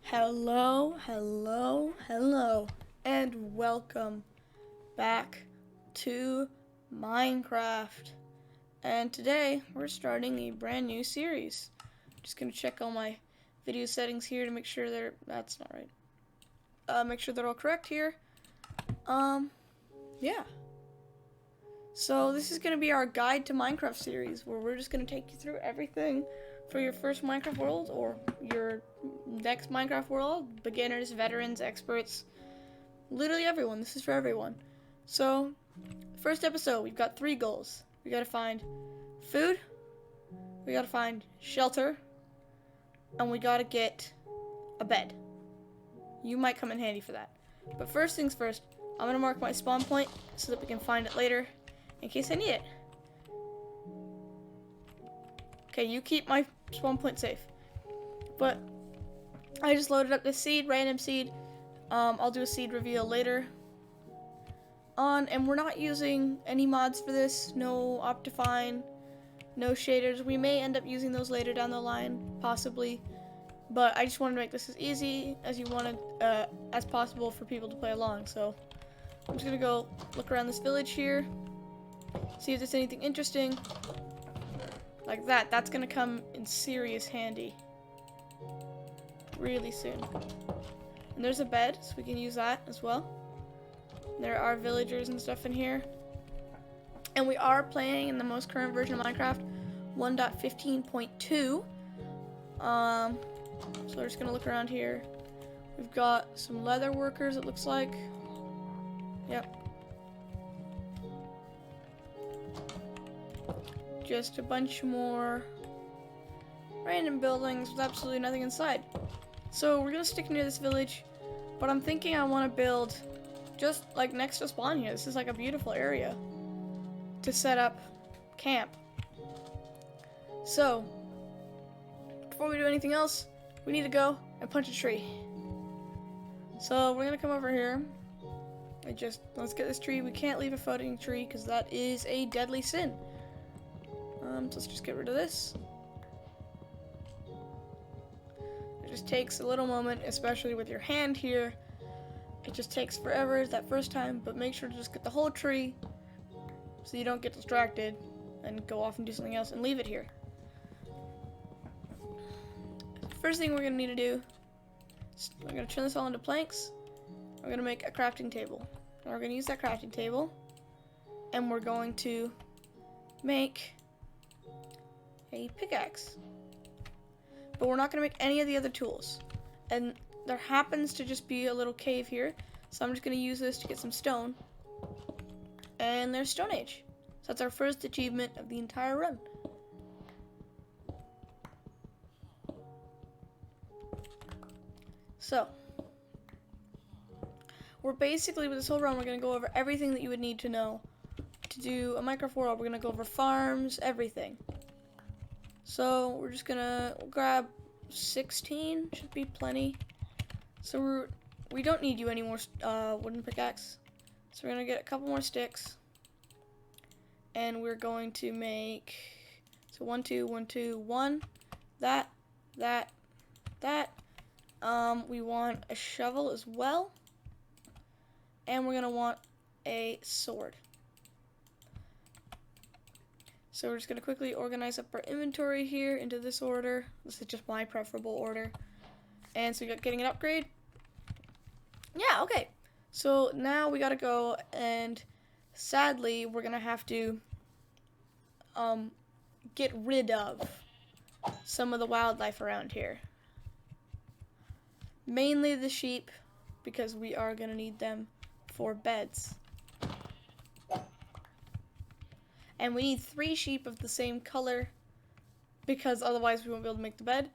Hello, and welcome back to Minecraft. And today we're starting a brand new series. Just gonna check all my video settings here to make sure that's not right. Make sure they're all correct here. Yeah. So this is gonna be our guide to Minecraft series, where we're just gonna take you through everything for your first Minecraft world or your next Minecraft world. Beginners, veterans, experts, literally everyone. This is for everyone. So, first episode, we've got 3 goals. We gotta find food, we gotta find shelter, and we gotta get a bed. You might come in handy for that. But first things first, I'm gonna mark my spawn point so that we can find it later in case I need it. Okay, you keep my spawn point safe. But I just loaded up this seed, random seed. I'll do a seed reveal later on, and we're not using any mods for this. No Optifine, no shaders. We may end up using those later down the line, possibly. But I just wanted to make this as easy as you wanted, as possible for people to play along. So I'm just gonna go look around this village here, see if there's anything interesting. Like that. That's gonna come in serious handy really soon. And there's a bed, so we can use that as well. There are villagers and stuff in here. And we are playing in the most current version of Minecraft, 1.15.2. So we're just gonna look around here. We've got some leather workers, it looks like. Yep. Just a bunch more random buildings with absolutely nothing inside. So we're gonna stick near this village, but I'm thinking I want to build just like next to spawn here. This is like a beautiful area to set up camp. So before we do anything else, we need to go and punch a tree. So we're gonna come over here and let's get this tree. We can't leave a floating tree because that is a deadly sin. So let's just get rid of this. It just takes a little moment, especially with your hand here. It just takes forever that first time, but make sure to just get the whole tree so you don't get distracted and go off and do something else and leave it here. First thing we're going to need to do is we're going to turn this all into planks. We're going to make a crafting table. And we're going to use that crafting table, and we're going to make a pickaxe. But we're not going to make any of the other tools. And there happens to just be a little cave here, so I'm just going to use this to get some stone. And there's Stone Age. So that's our first achievement of the entire run. So we're basically, with this whole run, we're going to go over everything that you would need to know to do a Minecraft world. We're going to go over farms, everything. So we're just gonna grab 16, should be plenty. So we don't need you any more wooden pickaxe. So we're gonna get a couple more sticks, and we're going to make 1, 2, 1, 2, 1. That. We want a shovel as well, and we're gonna want a sword. So we're just going to quickly organize up our inventory here into this order. This is just my preferable order. And so we got getting an upgrade. Yeah, okay. So now we got to go, and sadly we're going to have to get rid of some of the wildlife around here. Mainly the sheep, because we are going to need them for beds. And we need 3 sheep of the same color, because otherwise we won't be able to make the bed,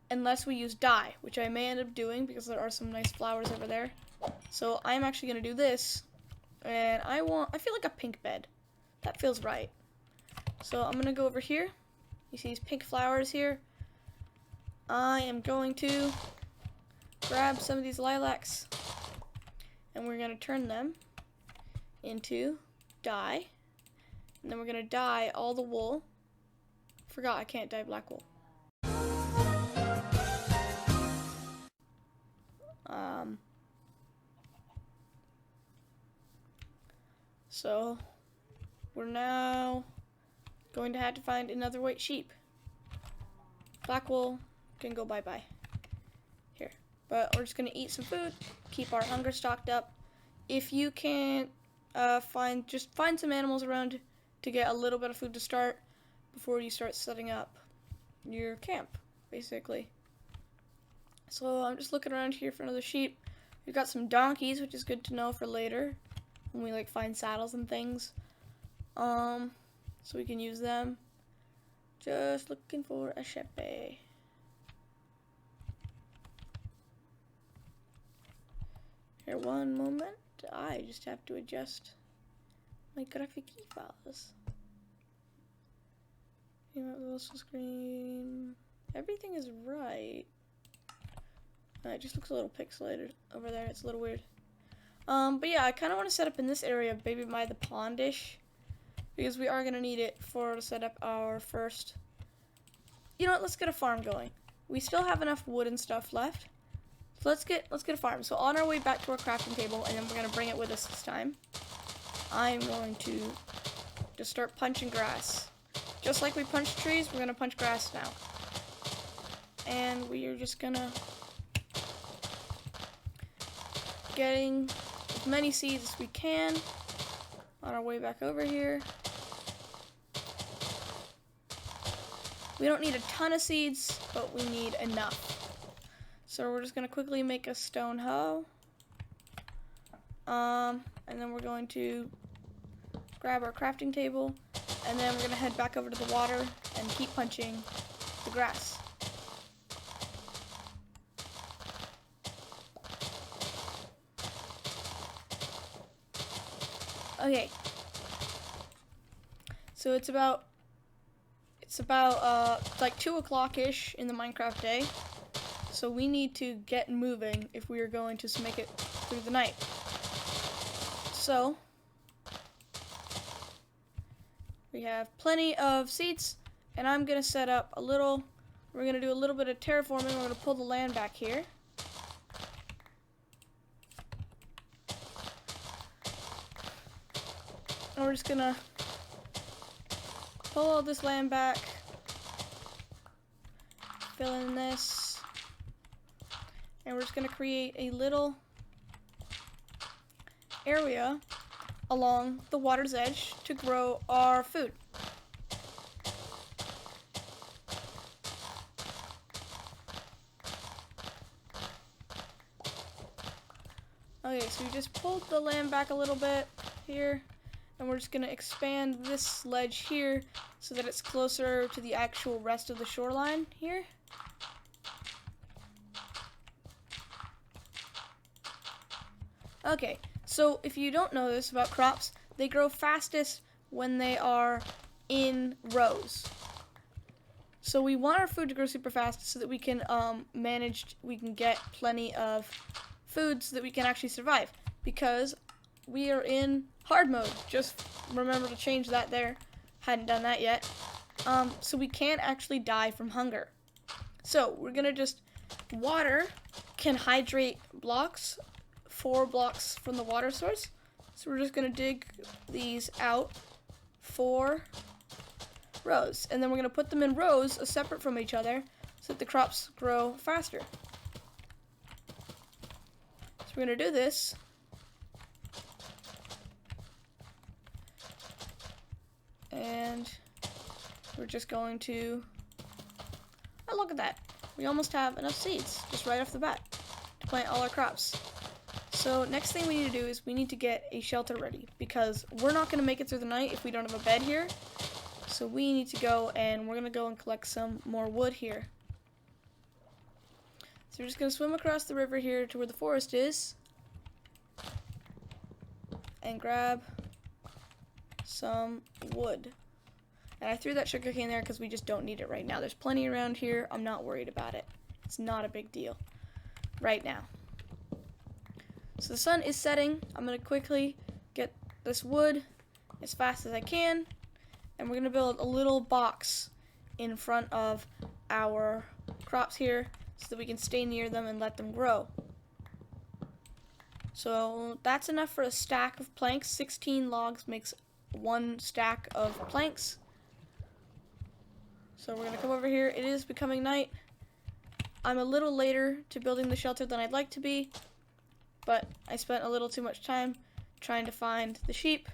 unless we use dye, which I may end up doing because there are some nice flowers over there. So I'm actually going to do this, and I feel like a pink bed. That feels right. So I'm going to go over here. You see these pink flowers here? I am going to grab some of these lilacs, and we're going to turn them into dye. And then we're going to dye all the wool. Forgot I can't dye black wool. So we're now going to have to find another white sheep. Black wool can go bye-bye. Here. But we're just gonna eat some food, keep our hunger stocked up. If you can't find some animals around to get a little bit of food to start before you start setting up your camp, basically. So I'm just looking around here for another sheep. We've got some donkeys, which is good to know for later when we like find saddles and things. So we can use them. Just looking for a shepe. Here, one moment. I just have to adjust my graphic files. Little screen. Everything is right. It just looks a little pixelated over there. It's a little weird. But yeah, I kind of want to set up in this area, maybe by the pondish, because we are gonna need it to set up our first. You know what? Let's get a farm going. We still have enough wood and stuff left. So let's get a farm. So on our way back to our crafting table, and then we're gonna bring it with us this time. I'm going to just start punching grass. Just like we punched trees, we're gonna punch grass now. And we are just gonna getting as many seeds as we can on our way back over here. We don't need a ton of seeds, but we need enough. So we're just gonna quickly make a stone hoe. And then we're going to grab our crafting table, and then we're gonna head back over to the water and keep punching the grass. Okay. So it's about like 2 o'clock-ish in the Minecraft day. So we need to get moving if we are going to make it through the night. So we have plenty of seats, and I'm gonna set up we're gonna do a little bit of terraforming. We're gonna pull the land back here. And we're just gonna pull all this land back, fill in this, and we're just gonna create a little area along the water's edge to grow our food. Okay, so we just pulled the land back a little bit here, and we're just gonna expand this ledge here so that it's closer to the actual rest of the shoreline here. Okay, so if you don't know this about crops, they grow fastest when they are in rows. So we want our food to grow super fast so that we can we can get plenty of food so that we can actually survive, because we are in hard mode. Just remember to change that there. Hadn't done that yet. So we can't actually die from hunger. So we're gonna water can hydrate blocks, 4 blocks from the water source. So we're just gonna dig these out 4 rows, and then we're gonna put them in rows separate from each other so that the crops grow faster. So we're gonna do this. And we're just going to, oh, look at that. We almost have enough seeds just right off the bat to plant all our crops. So next thing we need to do is we need to get a shelter ready, because we're not going to make it through the night if we don't have a bed here. So we need to go, and we're going to go and collect some more wood here. So we're just going to swim across the river here to where the forest is and grab some wood. And I threw that sugarcane there because we just don't need it right now. There's plenty around here. I'm not worried about it. It's not a big deal right now. So the sun is setting. I'm going to quickly get this wood as fast as I can. And we're going to build a little box in front of our crops here so that we can stay near them and let them grow. So that's enough for a stack of planks. 16 logs makes 1 stack of planks. So we're gonna come over here. It is becoming night. I'm a little later to building the shelter than I'd like to be, but I spent a little too much time trying to find the sheep.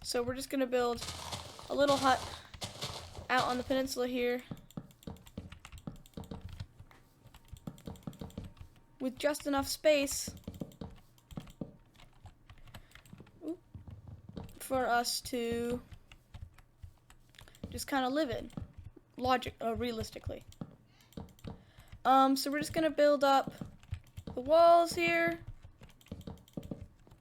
So we're just gonna build a little hut out on the peninsula here with just enough space for us to just kind of live in, realistically. So we're just gonna build up the walls here.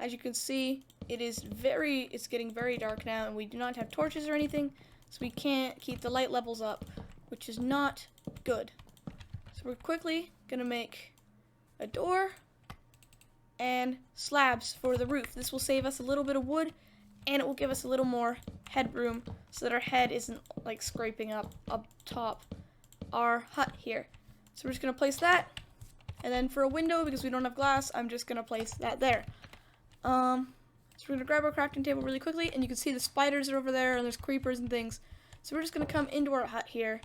As you can see, it's getting very dark now, and we do not have torches or anything, so we can't keep the light levels up, which is not good. So we're quickly gonna make a door and slabs for the roof. This will save us a little bit of wood, and it will give us a little more headroom so that our head isn't like scraping up top our hut here. So we're just gonna place that, and then for a window, because we don't have glass, I'm just gonna place that there. So we're gonna grab our crafting table really quickly, and you can see the spiders are over there, and there's creepers and things. So we're just gonna come into our hut here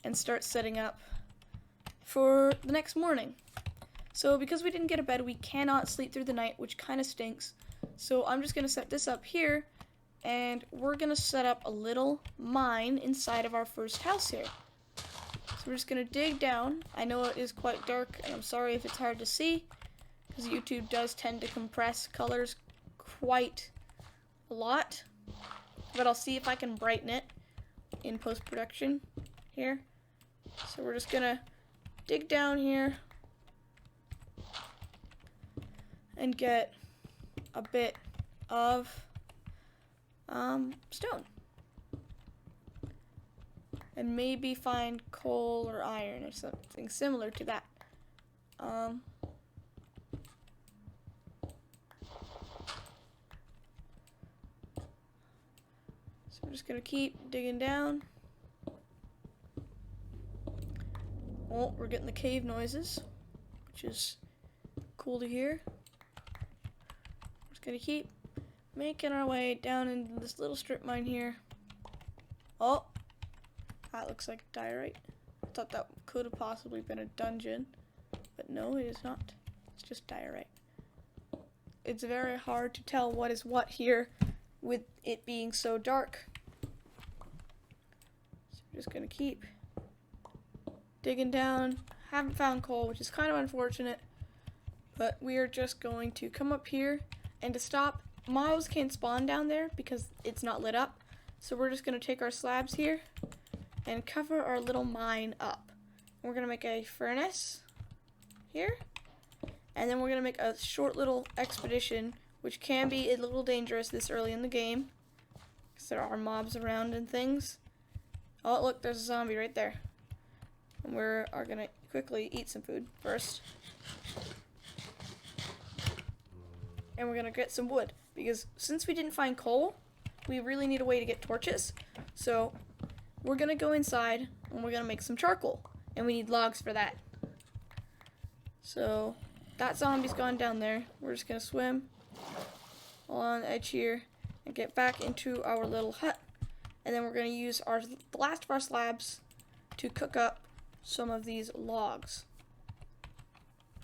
and start setting up for the next morning. So because we didn't get a bed, we cannot sleep through the night, which kind of stinks. So I'm just gonna set this up here, and we're gonna set up a little mine inside of our first house here. So we're just gonna dig down. I know it is quite dark, and I'm sorry if it's hard to see, because YouTube does tend to compress colors quite a lot. But I'll see if I can brighten it in post-production here. So we're just gonna dig down here and get a bit of stone. And maybe find coal or iron or something similar to that. So we're just gonna keep digging down. Oh, we're getting the cave noises, which is cool to hear. We're just gonna keep making our way down into this little strip mine here. Oh, that looks like diorite. I thought that could have possibly been a dungeon, but no, it is not. It's just diorite. It's very hard to tell what is what here with it being so dark. So we're just gonna keep digging down. Haven't found coal, which is kind of unfortunate, but we are just going to come up here, and to stop mobs can't spawn down there because it's not lit up. So we're just gonna take our slabs here and cover our little mine up. We're gonna make a furnace here, and then we're gonna make a short little expedition, which can be a little dangerous this early in the game because there are mobs around and things. Oh, look, there's a zombie right there. And we are gonna quickly eat some food first. And we're gonna get some wood, because since we didn't find coal, we really need a way to get torches. So we're gonna go inside and we're gonna make some charcoal, and we need logs for that. So that zombie's gone down there. We're just gonna swim along the edge here and get back into our little hut, and then we're gonna use the last of our slabs to cook up some of these logs.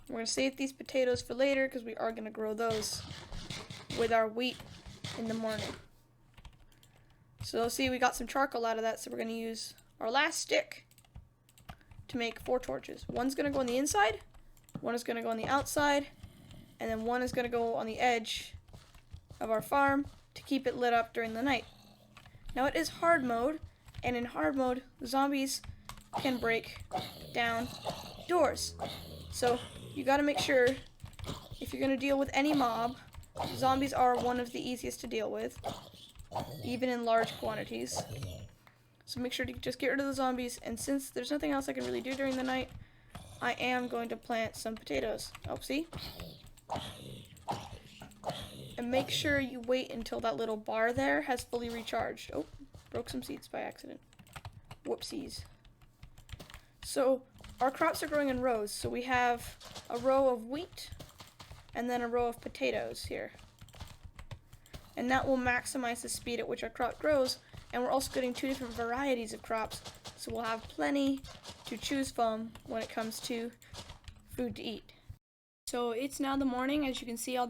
We're gonna save these potatoes for later because we are gonna grow those with our wheat in the morning. So see, we got some charcoal out of that, so we're gonna use our last stick to make 4 torches. One's gonna go on the inside, one is gonna go on the outside, and then one is gonna go on the edge of our farm to keep it lit up during the night. Now it is hard mode, and in hard mode, zombies can break down doors. So you gotta make sure, if you're gonna deal with any mob, zombies are one of the easiest to deal with, even in large quantities. So make sure to just get rid of the zombies, and since there's nothing else I can really do during the night, I am going to plant some potatoes. Oh, see? And make sure you wait until that little bar there has fully recharged. Oh, broke some seeds by accident. Whoopsies. So our crops are growing in rows. So we have a row of wheat, and then a row of potatoes here. And that will maximize the speed at which our crop grows. And we're also getting 2 different varieties of crops, so we'll have plenty to choose from when it comes to food to eat. So it's now the morning. As you can see, all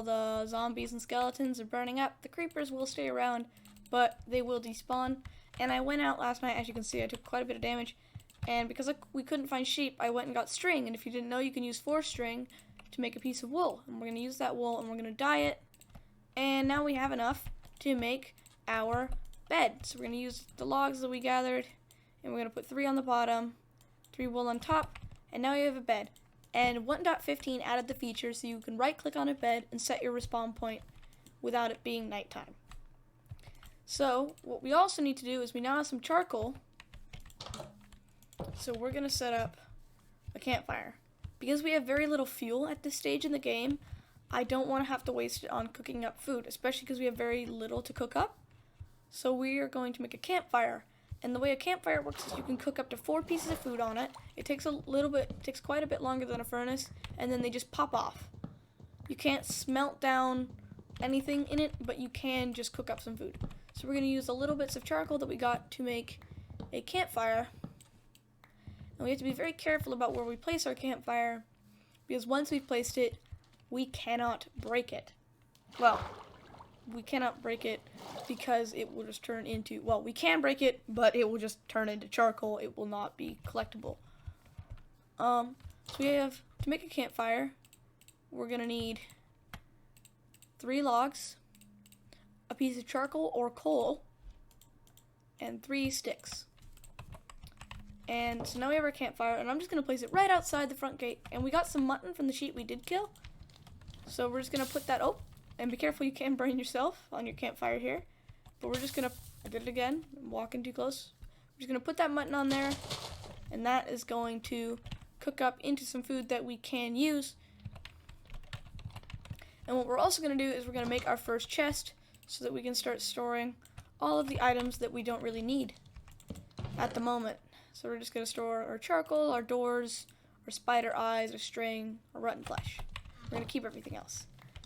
the zombies and skeletons are burning up. The creepers will stay around, but they will despawn. And I went out last night. As you can see, I took quite a bit of damage. And because we couldn't find sheep, I went and got string. And if you didn't know, you can use 4 string to make a piece of wool. And we're going to use that wool, and we're going to dye it. And now we have enough to make our bed. So we're going to use the logs that we gathered, and we're going to put 3 on the bottom, 3 wool on top, and now you have a bed. And 1.15 added the feature so you can right click on a bed and set your respawn point without it being nighttime. So what we also need to do is we now have some charcoal, so we're going to set up a campfire. Because we have very little fuel at this stage in the game, I don't want to have to waste it on cooking up food, especially because we have very little to cook up. So we are going to make a campfire. And the way a campfire works is you can cook up to 4 pieces of food on it. It takes quite a bit longer than a furnace, and then they just pop off. You can't smelt down anything in it, but you can just cook up some food. So we're going to use the little bits of charcoal that we got to make a campfire. And we have to be very careful about where we place our campfire, because once we've placed it, we cannot break it. Well, we cannot break it because it will just turn into, well, we can break it, but it will just turn into charcoal. It will not be collectible. So we have, to make a campfire, we're going to need 3 logs, a piece of charcoal or coal, and 3 sticks. And so now we have our campfire, and I'm just going to place it right outside the front gate. And we got some mutton from the sheep we did kill. So we're just going to put that, oh, and be careful, you can burn yourself on your campfire here. But we're just going to, I did it again, I'm walking too close. We're just going to put that mutton on there, and that is going to cook up into some food that we can use. And what we're also going to do is we're going to make our first chest so that we can start storing all of the items that we don't really need at the moment. So we're just going to store our charcoal, our doors, our spider eyes, our string, our rotten flesh. We're going to keep everything else.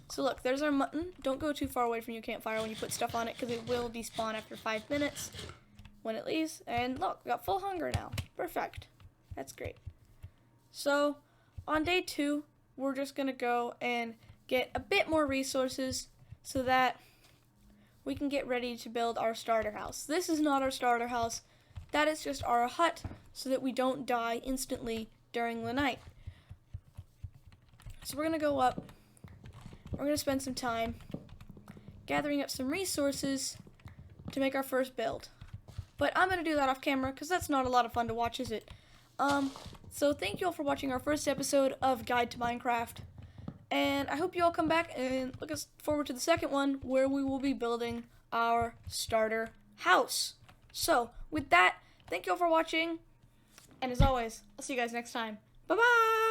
So look, there's our mutton. Don't go too far away from your campfire when you put stuff on it, because it will despawn after 5 minutes when it leaves. And look, we got full hunger now. Perfect. That's great. So on day 2, we're just going to go and get a bit more resources so that we can get ready to build our starter house. This is not our starter house. That is just our hut so that we don't die instantly during the night. So we're going to go up. We're going to spend some time gathering up some resources to make our first build. But I'm going to do that off camera because that's not a lot of fun to watch, is it? So thank you all for watching our first episode of Guide to Minecraft. And I hope you all come back and look forward to the second one where we will be building our starter house. So with that, thank you all for watching. And as always, I'll see you guys next time. Bye-bye!